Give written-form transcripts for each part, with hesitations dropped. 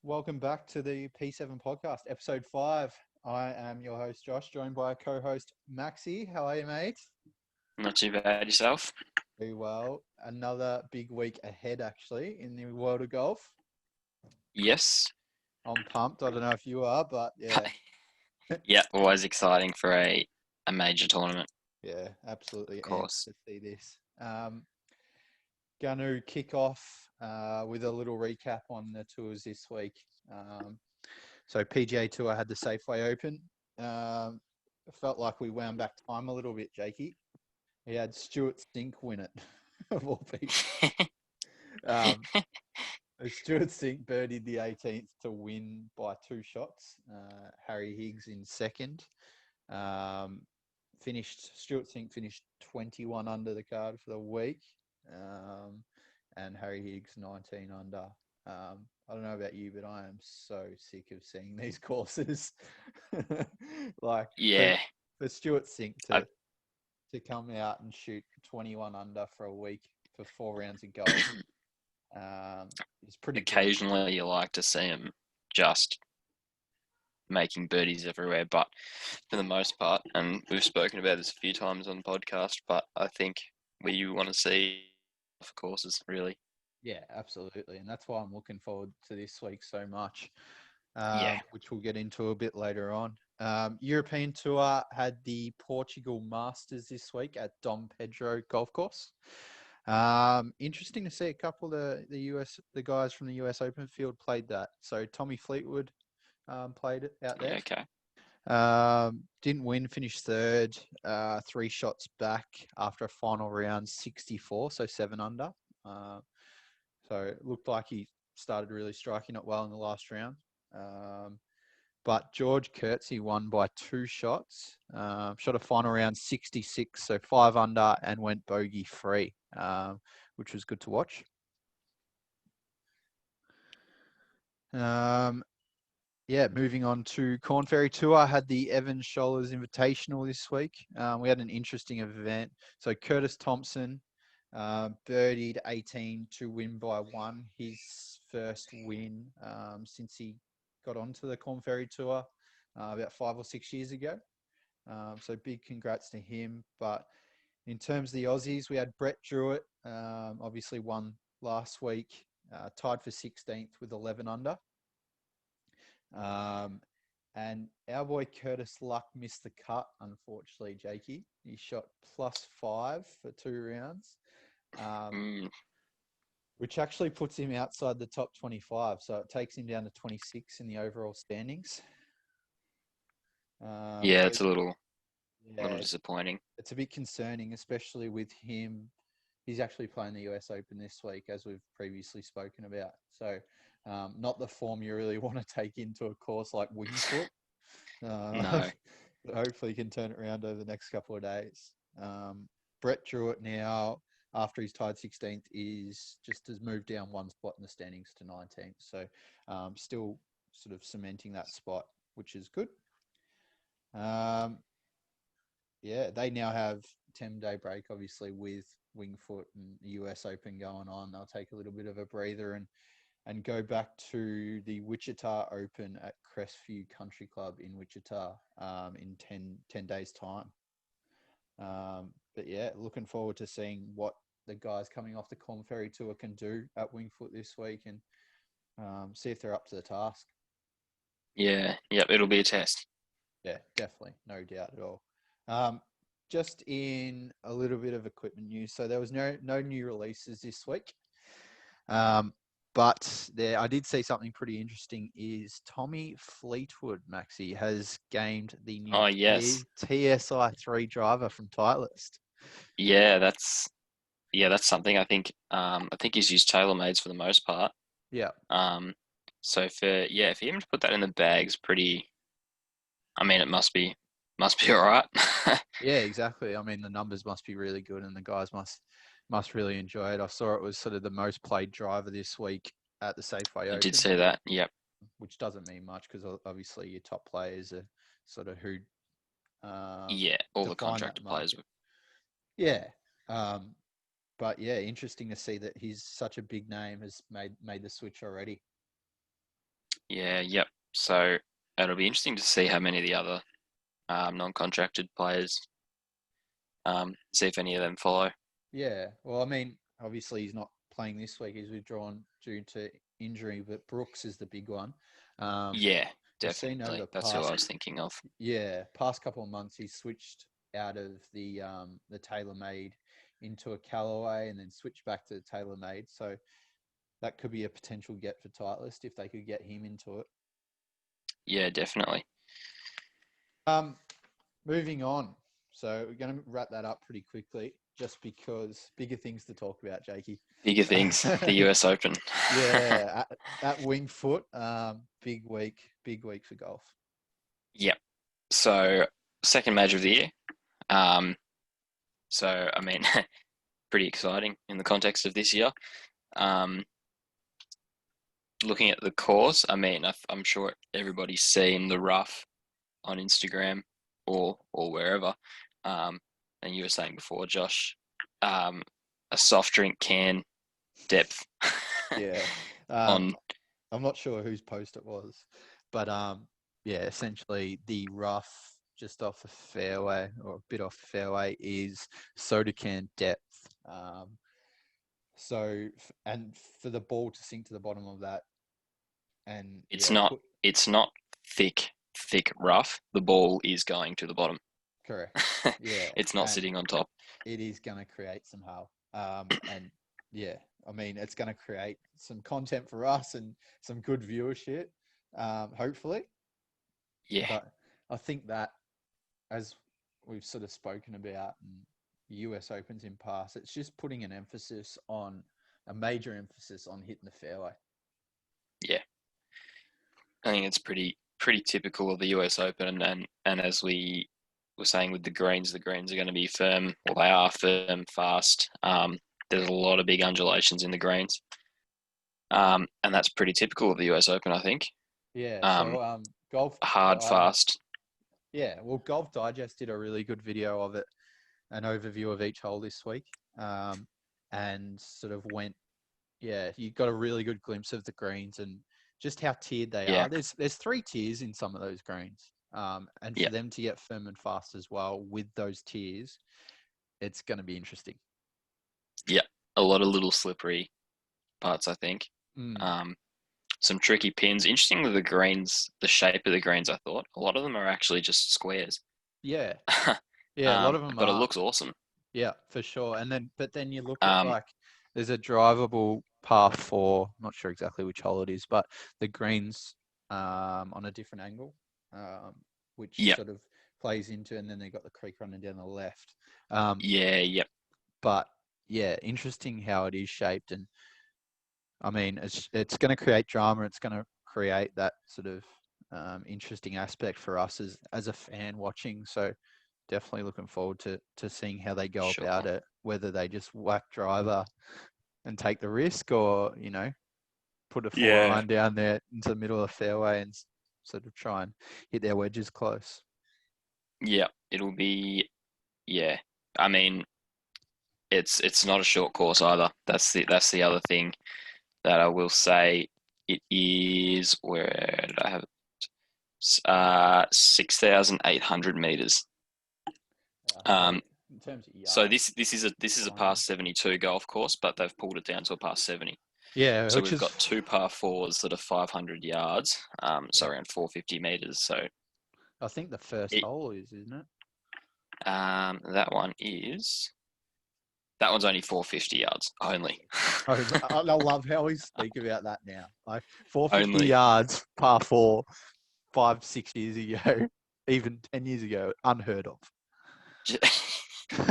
Welcome back to the P7 podcast, episode 5. I am your host, Josh, joined by co host Maxi. How are you, mate? Not too bad yourself. Very well. Another big week ahead, actually, in the world of golf. Yes. I'm pumped. I don't know if you are, but yeah, Yeah, always exciting for a major tournament, yeah, absolutely of amped course. to see this. Going to kick off with a little recap on the tours this week. Um, so, PGA Tour had the Safeway Open. It felt like we wound back time a little bit, Jakey. He had Stuart Sink win it, of all people. Um, Stuart Sink birdied the 18th to win by 2 shots. Harry Higgs in second. Um, Stuart Sink finished 21 under the card for the week. Um, and Harry Higgs 19 under. I don't know about you, but I am so sick of seeing these courses. like for, Yeah, for Stuart Sink I, to come out and shoot 21 under for a week for 4 rounds of golf is pretty brutal. occasionally you like to see him just making birdies everywhere, but for the most part, and we've spoken about this a few times on the podcast, but I think we want to see courses really. Yeah, absolutely. And that's why I'm looking forward to this week so much, Yeah. which we'll get into a bit later on. European Tour had the Portugal Masters this week at Dom Pedro Golf Course. Interesting to see a couple of the guys from the US Open field played that. So Tommy Fleetwood played it out there. Yeah. Okay. Didn't win, finished third, 3 shots back after a final round 64, so 7 under. Uh, so it looked like he started really striking it well in the last round. But George Kurtzy won by 2 shots, shot a final round 66, so 5 under, and went bogey free, which was good to watch. Um, Yeah, moving on to Korn Ferry Tour. I had the Evan Scholars Invitational this week. We had an interesting event. So Curtis Thompson birdied 18 to win by 1. His first win since he got onto the Korn Ferry Tour about 5 or 6 years ago. So big congrats to him. But in terms of the Aussies, we had Brett Jewett, obviously won last week, tied for 16th with 11 under. Um, and our boy Curtis Luck missed the cut, unfortunately, Jakey. He shot +5 for 2 rounds, um, Mm, which actually puts him outside the top 25. So it takes him down to 26 in the overall standings. yeah, So, it's a little yeah, disappointing. it's a bit concerning, especially with him. He's actually playing the US Open this week, as we've previously spoken about. So, not the form you really want to take into a course like Wingfoot. Uh, No. hopefully, he can turn it around over the next couple of days. Brett Jewett now, after he's tied 16th, is just has moved down one spot in the standings to 19th. So, still sort of cementing that spot, which is good. Um, yeah, they now have 10-day break, obviously, with Wingfoot and the US Open going on. They'll take a little bit of a breather and go back to the Wichita Open at Crestview Country Club in Wichita in 10 days' time. But yeah, looking forward to seeing what the guys coming off the Korn Ferry Tour can do at Wingfoot this week and see if they're up to the task. Yeah. Yep. It'll be a test. Yeah, definitely. No doubt at all. Um, just in a little bit of equipment news. So there was no new releases this week. But I did see something pretty interesting is Tommy Fleetwood, Maxi, has gained the new Oh yes. TSI3 driver from Titleist. Yeah. That's something I think he's used TaylorMades for the most part. Yeah. Um, so for him to put that in the bag's pretty. I mean, it must be all right. Yeah, exactly. I mean, the numbers must be really good and the guys must really enjoy it. I saw it was sort of the most played driver this week at the Safeway I did Open, see that. Yep. which doesn't mean much because obviously your top players are sort of who Yeah. All the define that contractor players. market. Yeah. Um, but yeah, interesting to see that he's such a big name has made the switch already. Yeah, yep. So it'll be interesting to see how many of the other non-contracted players, see if any of them follow. Yeah. Well, I mean, obviously he's not playing this week. He's withdrawn due to injury, but Brooks is the big one. Um, Yeah, we've seen over definitely. the That's who I past, was thinking of. past couple of months, he's switched out of the tailor-made into a Callaway and then switched back to the tailor-made. So that could be a potential get for Titleist if they could get him into it. Yeah, definitely. Um, Moving on. So we're going to wrap that up pretty quickly, just because bigger things to talk about, Jakey. Bigger things, the US Open. Yeah, at Winged Foot, big week for golf. Yep. So second major of the year. Um, so I mean, pretty exciting in the context of this year. Um, Looking at the course, I mean, I'm sure everybody's seen the rough on Instagram or wherever. And you were saying before, Josh, a soft drink can depth Yeah, on. I'm not sure whose post it was, but yeah, essentially the rough just off the fairway or a bit off the fairway is soda can depth. And for the ball to sink to the bottom of that, and It's yeah, not it's not thick rough. The ball is going to the bottom. correct, yeah, It's not and sitting on top. it is going to create some hull. And yeah, I mean, it's going to create some content for us and some good viewership, hopefully. Yeah, But I think that, as we've sort of spoken about in US Opens in past, it's just putting a major emphasis on hitting the fairway. yeah. I think it's pretty typical of the US Open, and as we were saying with the greens are going to be firm. Well, they are firm, fast. There's a lot of big undulations in the greens, and that's pretty typical of the US Open, I think. Yeah, Um, so golf, Hard, fast. yeah, well, Golf Digest did a really good video of it, an overview of each hole this week, and sort of went, yeah, you got a really good glimpse of the greens and just how tiered they Yeah, are. There's three tiers in some of those greens, and yeah, for them to get firm and fast as well with those tiers, it's going to be interesting. yeah. A lot of little slippery parts, I think. Mm. Um, some tricky pins. Interesting with the greens, the shape of the greens. I thought a lot of them are actually just squares. Yeah, yeah, a lot of them But it are. looks awesome. Yeah, for sure. But then you look at Um, like there's a drivable par four. Not sure exactly which hole it is, but the greens on a different angle, um, which yeah, sort of plays into, and then they got the creek running down the left. Um, yeah. but yeah, interesting how it is shaped, and I mean it's going to create drama. It's going to create that sort of interesting aspect for us as a fan watching. So definitely looking forward to seeing how they go Sure. about it, whether they just whack driver and take the risk or, put a 4 iron Yeah. down there into the middle of the fairway and sort of try and hit their wedges close. Yeah, it'll be. Yeah, I mean, it's not a short course either. That's the other thing that I will say. It is, where did I have it? 6,800 meters. So Um, in terms of so yards, this is a par fine. 72 golf course, but they've pulled it down to a par 70. Yeah, So which we've is, got two par fours that are 500 yards, so yeah, around 450 meters. So I think the first it, hole is, isn't it? that one is that one's only 450 yards only. I love how we speak about that now. Like 450 Only. yards, par four, 5, 6 years ago, even 10 years ago, unheard of.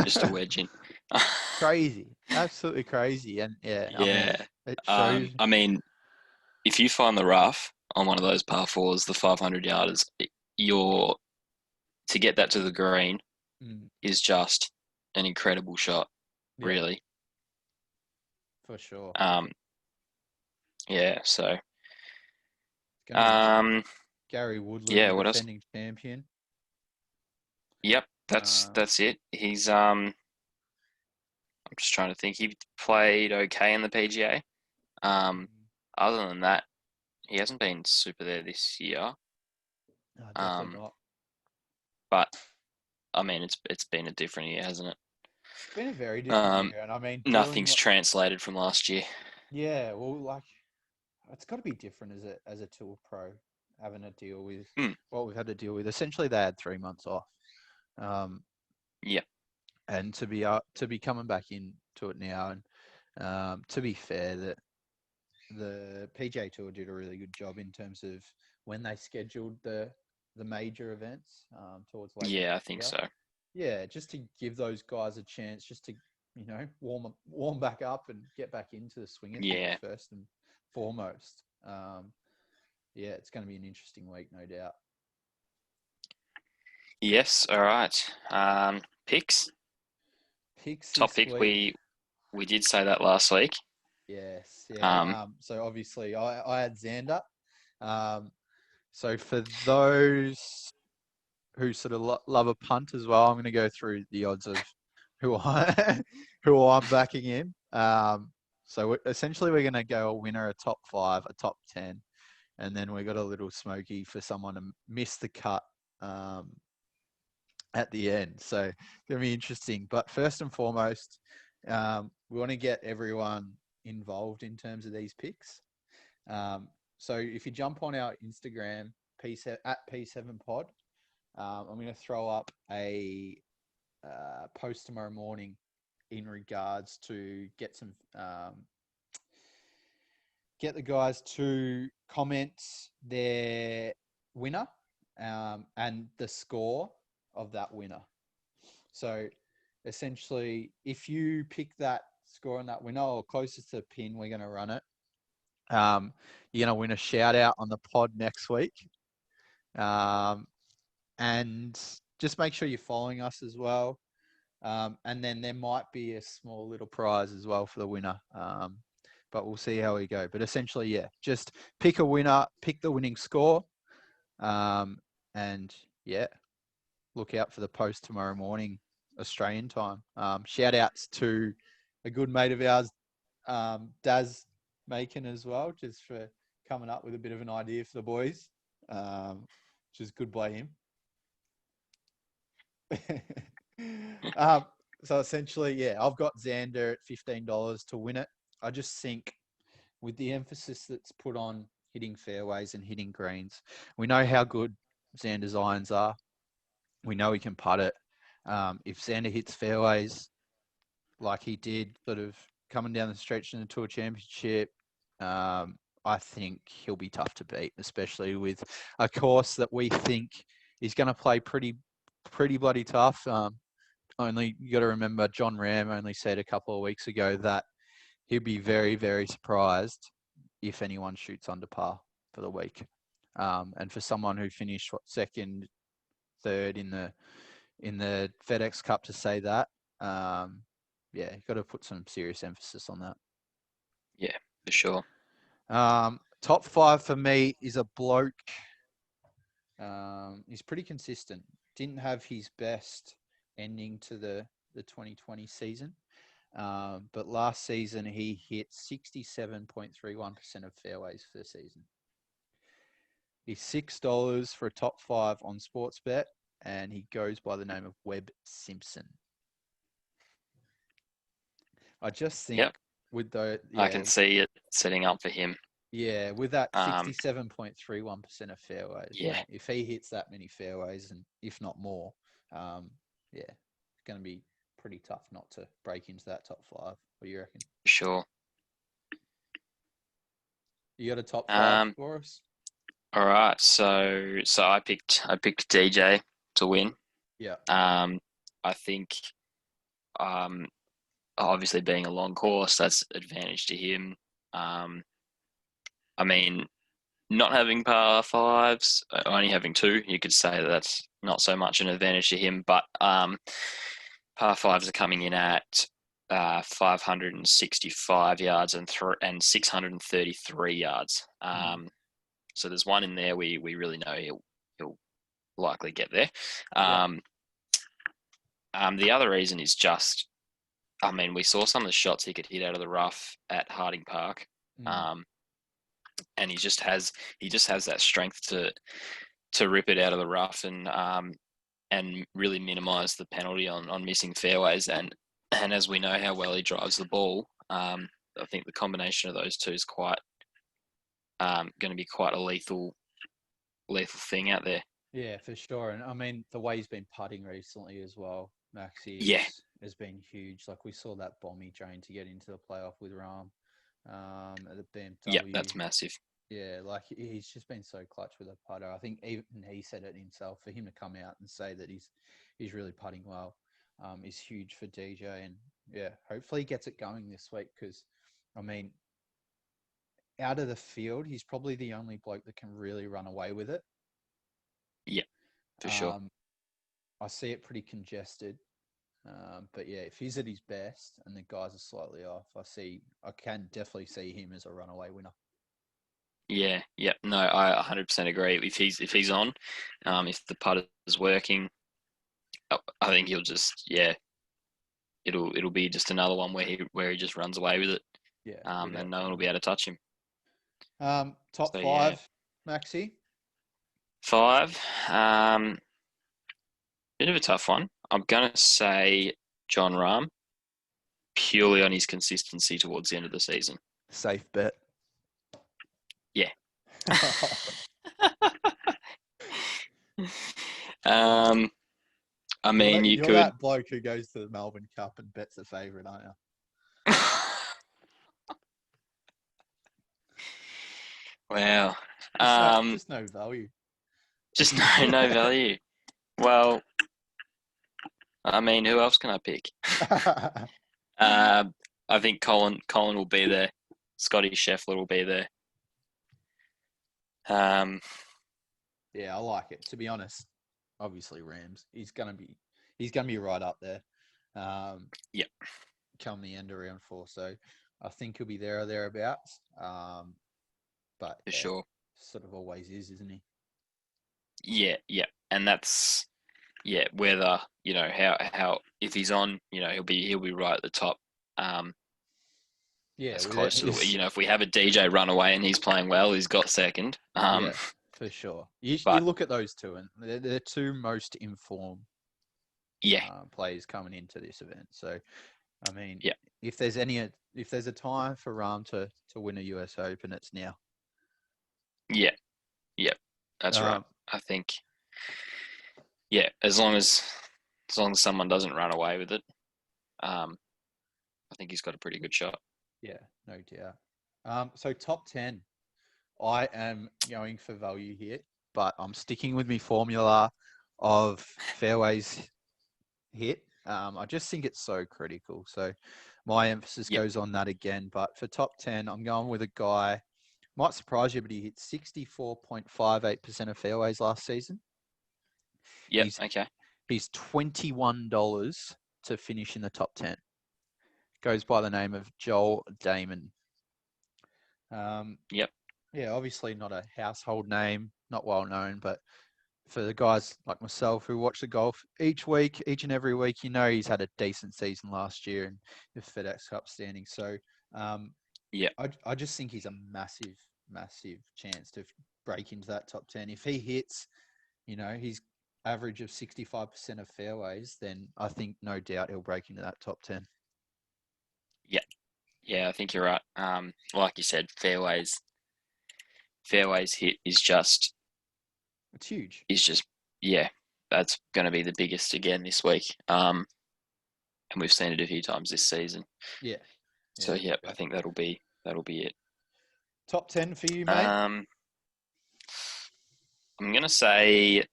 Just a wedge in. Crazy, absolutely crazy. And yeah, I mean, Yeah. it shows. I mean, if you find the rough on one of those par fours, the 500 yarders, you're to get that to the green Mm, is just an incredible shot, yeah, really. for sure. Um, yeah. So, It's going to be interesting. um, Gary Woodland, yeah. the What else? defending champion. Yep. That's Uh, that's it. He's I'm just trying to think. He played okay in the PGA. Um, other than that, he hasn't been super there this year. No, definitely not. But I mean, it's been a different year, hasn't it? It's been a very different Um, year, and I mean, Nothing's translated from last year. yeah, well, like it's got to be different as a tour pro having to deal with Mm, what we've had to deal with. Essentially, they had 3 months off, um, yeah, and to be coming back into it now, and to be fair, that the PJ Tour did a really good job in terms of when they scheduled the major events towards late yeah, I next think year. so. Yeah, just to give those guys a chance, just to warm back up and get back into the swing of things Yeah, first and foremost. Yeah, it's going to be an interesting week, no doubt. yes, all right. Picks, Picks top this pick. week. We did say that last week. Yes, yeah. Um, So obviously, I had Xander. So for those who sort of love a punt as well, I'm going to go through the odds of who I who I'm backing in. So essentially, we're going to go a winner, a top 5, a top 10, and then we got a little smoky for someone to miss the cut um, at the end. So it's going to be interesting. But first and foremost, we want to get everyone involved in terms of these picks. So if you jump on our Instagram, at P7 Pod, I'm going to throw up a post tomorrow morning in regards to get the guys to comment their winner and the score of that winner. So essentially, if you pick that score on that winner or closest to the pin, we're going to run it. You're going to win a shout out on the pod next week. And just make sure you're following us as well. And then there might be a small little prize as well for the winner. But we'll see how we go. But essentially, yeah, just pick a winner, pick the winning score. And yeah, look out for the post tomorrow morning, Australian time. Shout outs to a good mate of ours, Daz Macon as well, just for coming up with a bit of an idea for the boys, which is good by him. um, so essentially, yeah, I've got Xander at $15 to win it. I just think with the emphasis that's put on hitting fairways and hitting greens, we know how good Xander's irons are. We know he can putt it. If Xander hits fairways like he did sort of coming down the stretch in the Tour Championship, I think he'll be tough to beat, especially with a course that we think is going to play pretty bloody tough. Only you got to remember John Ram only said a couple of weeks ago that he'd be very, very surprised if anyone shoots under par for the week. And for someone who finished second, third in the FedEx Cup to say that, yeah, you've got to put some serious emphasis on that. yeah, for sure. Top 5 for me is a bloke. He's pretty consistent. Didn't have his best ending to the 2020 season. But last season, he hit 67.31% of fairways for the season. He's $6 for a top 5 on Sportsbet, and he goes by the name of Webb Simpson. I just think Yep, with the I can see it setting up for him. yeah, with that Um, 67.31% of fairways, yeah, if he hits that many fairways and if not more, yeah, it's going to be pretty tough not to break into that top 5. What do you reckon? for sure. You got a top 5 Um, for us? all right, so I picked DJ to win. Yeah. I think obviously being a long course, that's advantage to him. I mean, not having par fives, only having 2, you could say that's not so much an advantage to him. But par fives are coming in at 565 yards and 633 yards. So there's one in there we really know he'll likely get there. Yeah. The other reason is just, I mean, we saw some of the shots he could hit out of the rough at Harding Park. Mm. and he just has that strength to rip it out of the rough and really minimise the penalty on missing fairways. And as we know how well he drives the ball, I think the combination of those two is quite going to be quite a lethal thing out there. Yeah, for sure. And I mean, the way he's been putting recently as well, Maxi, Yeah, has been huge. Like we saw that bomb drain to get into the playoff with Rahm at the yeah, BMW. that's massive. Yeah, like he's just been so clutch with a putter. I think even he said it himself. For him to come out and say that he's really putting well is huge for DJ. And yeah, hopefully he gets it going this week because, I mean, out of the field, he's probably the only bloke that can really run away with it. Yeah, for sure. I see it pretty congested. But yeah, if he's at his best and the guys are slightly off, I can definitely see him as a runaway winner. Yeah, yeah. No, I 100% agree. If he's on, if the putter is working, I think he'll just it'll be just another one where he just runs away with it. Yeah, And no one will be able to touch him. Top So, five, Maxi. 5. Bit of a tough one. I'm gonna say John Rahm, purely on his consistency towards the end of the season. Safe bet. Yeah. I mean, you you're could. that bloke who goes to the Melbourne Cup and bets a favourite, aren't you? Wow. Just no value. Just no value. Well, I mean, who else can I pick? I think Colin will be there. Scotty Scheffler will be there. Yeah, I like it. To be honest, obviously Rams. He's gonna be right up there. Yeah. Come the end of round 4, so I think he'll be there or thereabouts. But For sure. Sort of always is, isn't he? Yeah, and that's whether how if he's on, he'll be right at the top. As close to if we have a DJ run away and he's playing well, he's got second. Yeah, for sure. You look at those two, and they're the two most informed players coming into this event. So, I mean, if there's a time for Rahm to win a US Open, it's now. Yeah, that's right. I think, as long as someone doesn't run away with it, I think he's got a pretty good shot. Yeah, no doubt. So top 10, I am going for value here, but I'm sticking with my formula of fairways hit. I just think it's so critical. So my emphasis goes on that again. But for top 10, I'm going with a guy, might surprise you, but he hit 64.58% of fairways last season. Yeah, okay. He's $21 to finish in the top 10. Goes by the name of Joel Damon. Yeah, obviously not a household name, not well known, but for the guys like myself who watch the golf each and every week, he's had a decent season last year in the FedEx Cup standing. So, I just think he's a massive, massive chance to break into that top 10. If he hits, his average of 65% of fairways, then I think no doubt he'll break into that top 10. Yeah, I think you're right. Like you said, fairways hit is just... It's huge. It's just, that's going to be the biggest again this week. And we've seen it a few times this season. Yeah. So, I think that'll be it. Top 10 for you, mate? I'm going to say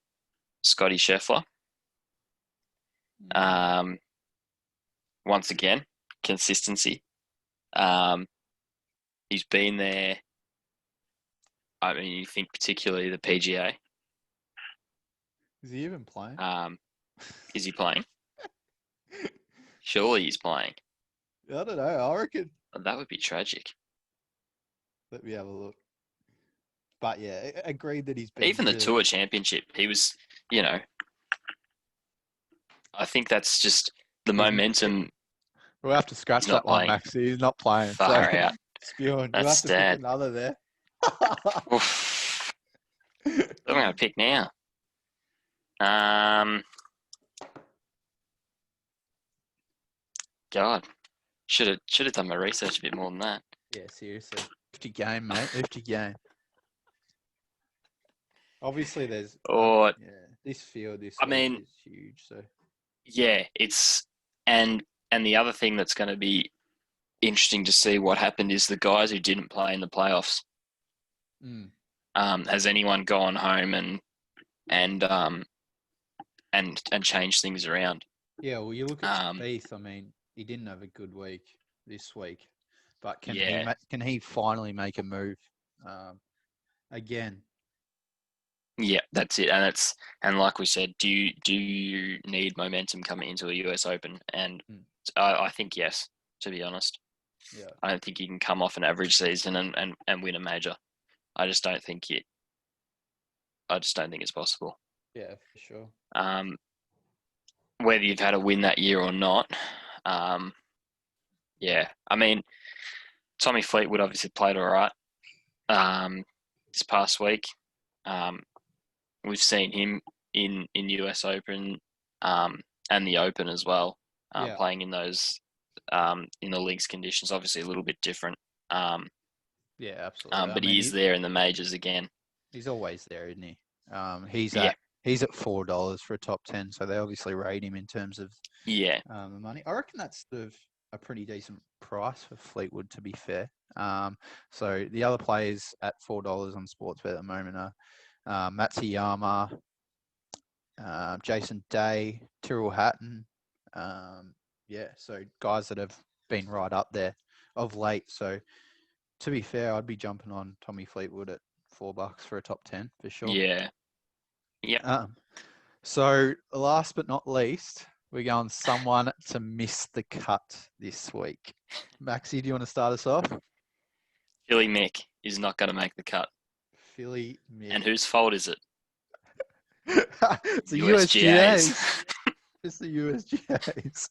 Scotty Scheffler. Once again, consistency. He's been there. I mean, you think particularly the PGA. Is he even playing? Is he playing? Surely he's playing. I don't know. I reckon that would be tragic. Let me have a look. But yeah, agreed that he's been even the Tour Championship. He was, I think that's just the momentum. We'll have to scratch that one, Max. He's not playing. Far out. Spewing. That's We'll have to pick another there. Oof. I'm going to pick now. God, should have done my research a bit more than that. Yeah, seriously. Lift your game, mate. Lift your game. Obviously, there's this field this week is huge. So yeah, and the other thing that's going to be interesting to see what happened is the guys who didn't play in the playoffs. Has anyone gone home and changed things around? Yeah, well, you look at Spieth. I mean, he didn't have a good week this week, but can he finally make a move again? Yeah, that's it, and like we said, do you need momentum coming into a US Open? And I think yes. To be honest, yeah, I don't think you can come off an average season and win a major. I just don't think it's possible. Yeah, for sure. Whether you've had a win that year or not, yeah. I mean, Tommy Fleetwood obviously played all right this past week. We've seen him in US Open and the Open as well, playing in those in the league's conditions. Obviously, a little bit different. Yeah, absolutely. But he is there in the majors again. He's always there, isn't he? He's at $4 for a top 10, so they obviously rate him in terms of the money. I reckon that's sort of a pretty decent price for Fleetwood, to be fair. So the other players at $4 on Sportsbet at the moment are Matsuyama, Jason Day, Tyrrell Hatton. So guys that have been right up there of late. So to be fair, I'd be jumping on Tommy Fleetwood at $4 for a top 10 for sure. Yeah. Yeah. So last but not least, we're going someone to miss the cut this week. Maxie, do you want to start us off? Philly Mick is not going to make the cut. Philly Mick. And whose fault is it? It's the USGA's. It's the USGA's.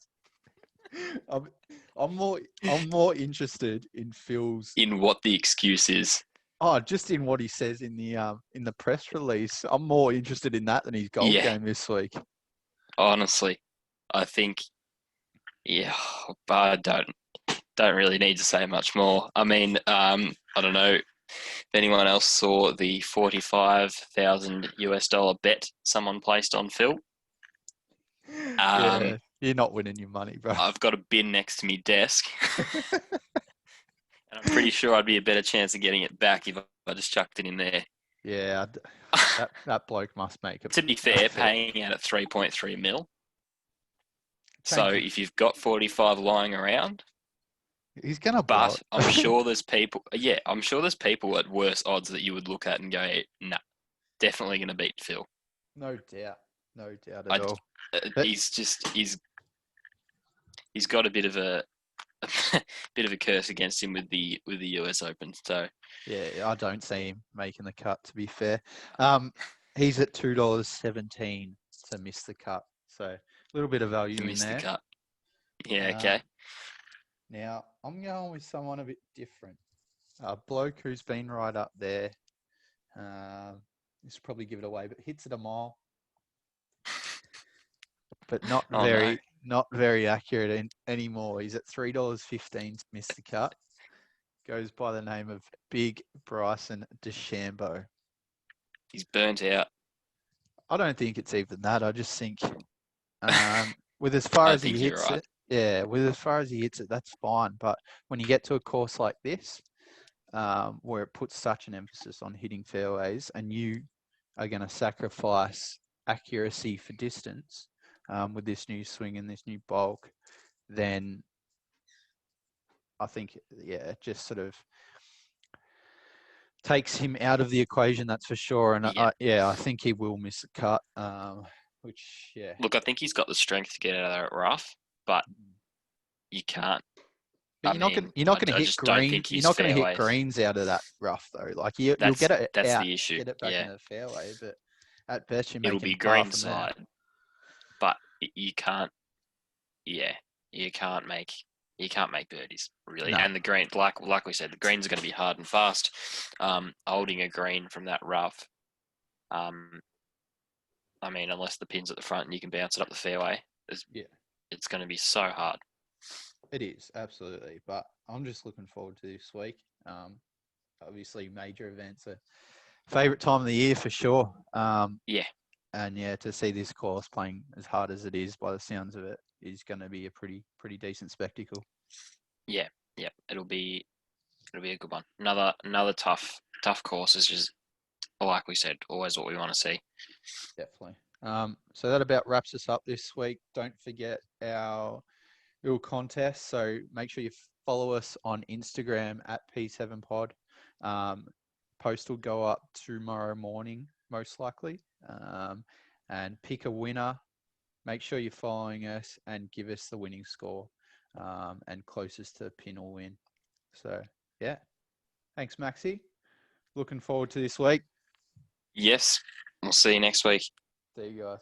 I'm more interested in Phil's. In what the excuse is. Oh, just in what he says in the press release. I'm more interested in that than his golf game this week. Honestly, I think, but I don't really need to say much more. I mean, I don't know if anyone else saw the $45,000 US bet someone placed on Phil. Yeah, you're not winning your money, bro. I've got a bin next to me desk. And I'm pretty sure I'd be a better chance of getting it back if I just chucked it in there. Yeah, that bloke must make it. To be fair, paying out at 3.3 mil. So if you've got 45 lying around, he's gonna. But I'm sure there's people. Yeah, I'm sure there's people at worse odds that you would look at and go, nah, definitely going to beat Phil. No doubt at all. He's got a bit of a curse against him with the US Open. So yeah, I don't see him making the cut. To be fair, he's at $2.17 to miss the cut. So a little bit of value in there. The cut. Yeah. Okay. Now I'm going with someone a bit different. A bloke who's been right up there. This will probably give it away, but hits it a mile. But not very accurate anymore. He's at $3.15 to miss the cut. Goes by the name of Big Bryson DeChambeau. He's burnt out. I don't think it's even that. I just think with as far as he hits it, that's fine. But when you get to a course like this, where it puts such an emphasis on hitting fairways, and you are going to sacrifice accuracy for distance with this new swing and this new bulk, then I think, it just sort of takes him out of the equation, that's for sure. And I think he will miss a cut, Look, I think he's got the strength to get out of that rough, but you can't. But you're not going to hit green. You're not going to hit greens out of that rough though. Like you'll get it. That's out, the issue. Get it back in the fairway, but at best it'll be green side. But you can't. Yeah, you can't make you can't make birdies really. No. And the green, like we said, the greens are going to be hard and fast. Holding a green from that rough, I mean, unless the pin's at the front and you can bounce it up the fairway, Yeah, it's going to be so hard. it is absolutely. But I'm just looking forward to this week. Obviously, major events are favorite time of the year for sure. Yeah, And yeah, to see this course playing as hard as it is, by the sounds of it, is going to be a pretty decent spectacle. yeah, yeah. It'll be a good one. Another tough course is just like we said, always what we want to see. Definitely. So that about wraps us up this week. Don't forget our little contest. So make sure you follow us on Instagram at P7Pod. Post will go up tomorrow morning, most likely. And pick a winner. Make sure you're following us and give us the winning score. And closest to pin or win. So yeah. Thanks, Maxi. Looking forward to this week. Yes, we'll see you next week. See you guys.